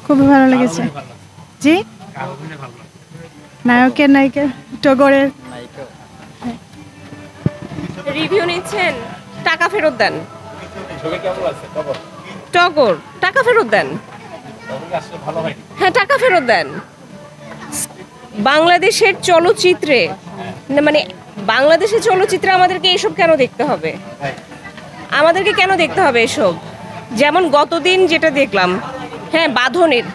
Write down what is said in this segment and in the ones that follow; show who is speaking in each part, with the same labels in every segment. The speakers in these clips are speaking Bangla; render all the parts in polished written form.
Speaker 1: খুবই ভালো লেগেছে। জি, নায়কের নায়িকা টগরের
Speaker 2: রিভিউ নিচ্ছেন, টাকা ফেরত দেন। টগর, টাকা ফেরত দেন। হ্যাঁ, টাকা ফেরত দেন। বাংলাদেশের চলচ্চিত্রে মানে বাংলাদেশের চলচ্চিত্রে আমাদেরকে এসব কেন দেখতে হবে? আমাদেরকে কেন দেখতে হবে এসব? যেমন গতদিন যেটা দেখলাম, হ্যাঁ, বাঁধনের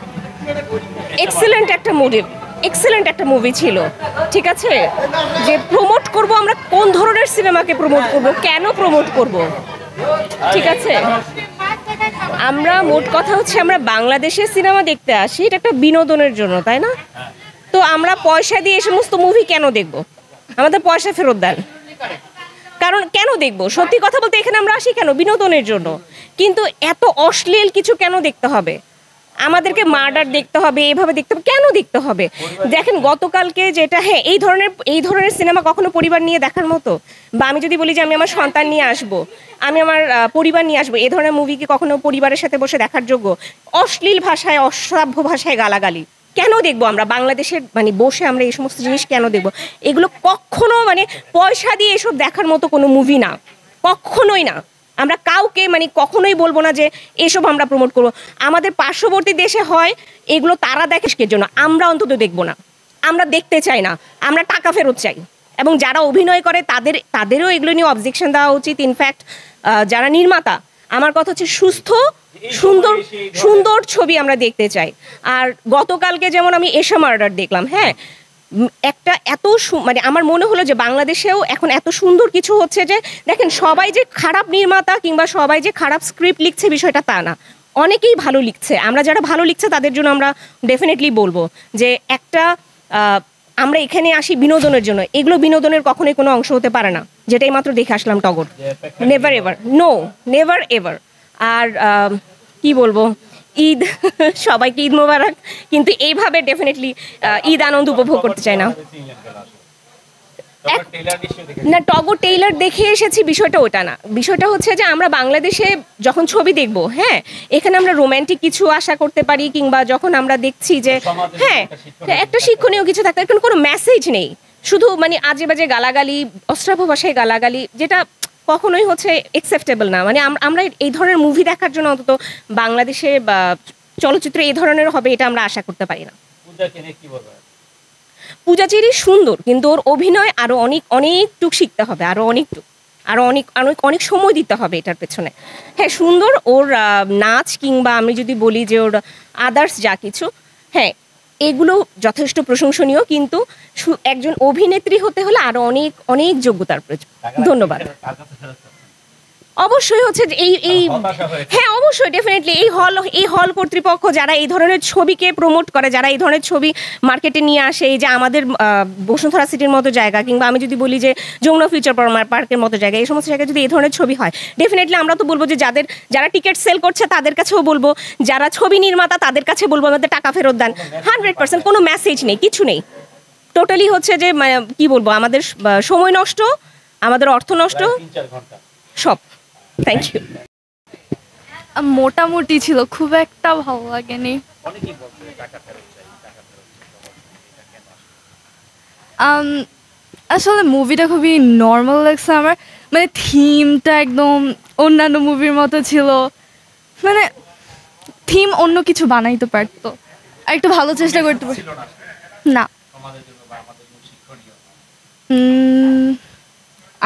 Speaker 2: এক্সেলেন্ট একটা মুভি ছিল, ঠিক আছে? যে প্রমোট করব, আমরা কোন ধরনের সিনেমাকে প্রমোট করব, কেন প্রমোট করব, ঠিক আছে? আমরা মোট কথা হচ্ছে আমরা বাংলাদেশের সিনেমা দেখতে আসি, এটা একটা বিনোদনের জন্য, তাই না? তো আমরা পয়সা দিয়ে এই সমস্ত মুভি কেন দেখব? আমাদের পয়সা ফেরত দেন। কারণ কেন দেখব? সত্যি কথা বলতে এখানে আমরা আসি কেন? বিনোদনের জন্য। কিন্তু এত অশ্লীল কিছু কেন দেখতে হবে? আমাদেরকে মার্ডার দেখতে হবে, এভাবে দেখতে হবে, কেন দেখতে হবে? দেখেন গতকালকে যেটা, হ্যাঁ, এই ধরনের সিনেমা কখনো পরিবার নিয়ে দেখার মতো? বা আমি যদি বলি যে আমি আমার সন্তান নিয়ে আসবো, আমি আমার পরিবার নিয়ে আসবো, এই ধরনের মুভি কি কখনো পরিবারের সাথে বসে দেখার যোগ্য? অশ্লীল ভাষায়, অশ্রাব্য ভাষায় গালাগালি কেন দেখবো আমরা? বাংলাদেশের মানে বসে আমরা এই সমস্ত জিনিস কেন দেখবো? এগুলো কখনো মানে পয়সা দিয়ে এসব দেখার মতো কোনো মুভি না, কখনোই না। আমরা কাউকে মানে কখনোই বলবো না যে এসব আমরা প্রমোট করবো। আমাদের পার্শ্ববর্তী দেশে হয় এগুলো, তারা দেখে কিসের জন্য? আমরা অন্তত দেখবো না, আমরা দেখতে চাই না, আমরা টাকা ফেরত চাই। এবং যারা অভিনয় করে তাদেরও এগুলো নিয়ে অবজেকশন দেওয়া উচিত। ইনফ্যাক্ট যারা নির্মাতা, আমার কথা হচ্ছে সুস্থ সুন্দর সুন্দর ছবি আমরা দেখতে চাই। আর গতকালকে যেমন আমি এশা মার্ডার দেখলাম, হ্যাঁ, একটা এত মানে আমার মনে হলো যে বাংলাদেশেও এখন এত সুন্দর কিছু হচ্ছে যে দেখেন, সবাই যে খারাপ নির্মাতা কিংবা সবাই যে খারাপ স্ক্রিপ্ট লিখছে বিষয়টা তা না, অনেকেই ভালো লিখছে। আমরা যারা ভালো লিখছে তাদের জন্য আমরা ডেফিনেটলি বলবো যে একটা আমরা এখানে আসি বিনোদনের জন্য, এগুলো বিনোদনের কখনোই কোনো অংশ হতে পারে না। যেটাই মাত্র দেখে আসলাম টগর, never ever, no, never ever. আর কি বলবো, ঈদ সবাইকে ঈদ মোবারক, কিন্তু এইভাবে ডেফিনেটলি ঈদ আনন্দ উপভোগ করতে চাই না। না, টগর টেইলার দেখে এসেছি বিষয়টা ওটা না। বিষয়টা হচ্ছে যে আমরা বাংলাদেশে যখন ছবি দেখবো, হ্যাঁ, এখানে আমরা রোম্যান্টিক কিছু আশা করতে পারি, কিংবা যখন আমরা দেখছি যে হ্যাঁ একটা শিক্ষণীয় কিছু থাকতে, এখন কোনো মেসেজ নেই, শুধু মানে আজে বাজে গালাগালি, অশ্রাব্য ভাষায় গালাগালি, যেটা কখনোই হচ্ছে অ্যাকসেপ্টেবল না। মানে আমরা এই ধরনের মুভি দেখার জন্য অন্তত বাংলাদেশে বা চলচ্চিত্র এই ধরনের হবে এটা আমরা আশা করতে পারি না। পূজা চেরি সুন্দর, কিন্তু ওর অভিনয় আরো অনেকটুক শিখতে হবে, আরো অনেক সময় দিতে হবে এটার পেছনে। হ্যাঁ, সুন্দর ওর নাচ, কিংবা আমি যদি বলি যে ওর আদার্স যা কিছু, হ্যাঁ, এগুলো যথেষ্ট প্রশংসনীয়, কিন্তু একজন অভিনেত্রী হতে হলে আরো অনেক যোগ্যতার প্রয়োজন। ধন্যবাদ। অবশ্যই হচ্ছে যে এই হ্যাঁ, অবশ্যই ডেফিনেটলি এই হল কর্তৃপক্ষ যারা এই ধরনের ছবিকে প্রমোট করে, যারা এই ধরনের ছবি মার্কেটে নিয়ে আসে, এই যে আমাদের বসুন্ধরা সিটির মতো জায়গা, কিংবা আমি যদি বলি যে যমুনা ফিউচার পার্কের মতো জায়গা, এই সমস্ত জায়গায় যদি এই ধরনের ছবি হয়, ডেফিনেটলি আমরা তো বলবো যে যারা টিকিট সেল করছে তাদের কাছেও বলবো, যারা ছবি নির্মাতা তাদের কাছে বলবো আমাদের টাকা ফেরত দেন। 100% কোনো মেসেজ নেই, কিছু নেই, টোটালি হচ্ছে যে কি বলবো, আমাদের সময় নষ্ট, আমাদের অর্থ নষ্ট, সব। Thank you.
Speaker 3: মোটামুটি ছিল, খুব একটা ভালো লাগেনি। আসলে মুভিটা খুবই নর্মাল লাগছে আমার, মানে থিমটা একদম অন্যান্য মুভির মতো ছিল, মানে থিম অন্য কিছু বানাইতে পারতো, আর একটু ভালো চেষ্টা করতে পারতো না।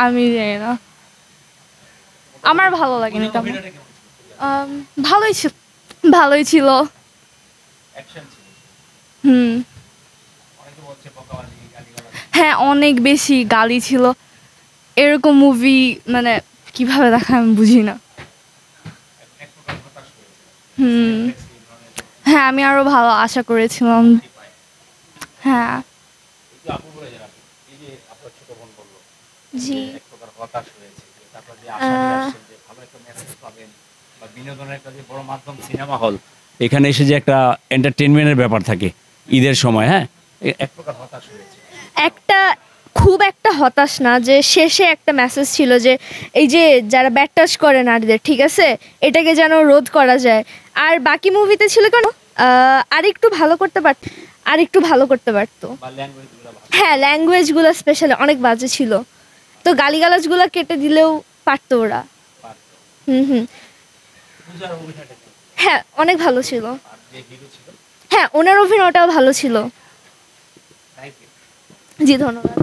Speaker 3: আমি জানি না, আমার ভালো লাগেনি তেমন। ভালোই ছিল। হ্যাঁ, অনেক বেশি গালি ছিল। এরকম মুভি মানে কিভাবে দেখা আমি বুঝি না। হ্যাঁ, আমি আরো ভালো আশা করেছিলাম। হ্যাঁ,
Speaker 4: জি, বিনোদনের একটা যে বড় মাধ্যম সিনেমা হল, এখানে এসে যে একটা এন্টারটেইনমেন্টের ব্যাপার থাকে ঈদের সময়, হ্যাঁ, এক প্রকার হতাশ হয়েছে।
Speaker 3: একটা
Speaker 5: খুব একটা হতাশ না, যে শেষে একটা মেসেজ ছিল যে এই যে যারা ব্যাড টাচ করে নারীদের, ঠিক আছে, এটাকে যেন রোধ করা যায়। আর বাকি মুভিতে ছিল কেন আরেকটু ভালো করতে পারত, আরেকটু ভালো করতে পারতো। হ্যাঁ, ল্যাঙ্গুয়েজগুলো স্পেশালি অনেক বাজে ছিল, তো গালিগালাজগুলো কেটে দিলেও পারতো ওরা। হুম। হ্যাঁ, অনেক ভালো ছিল। হ্যাঁ, ওনার অভিনয়টাও ভালো ছিল। জি, ধন্যবাদ।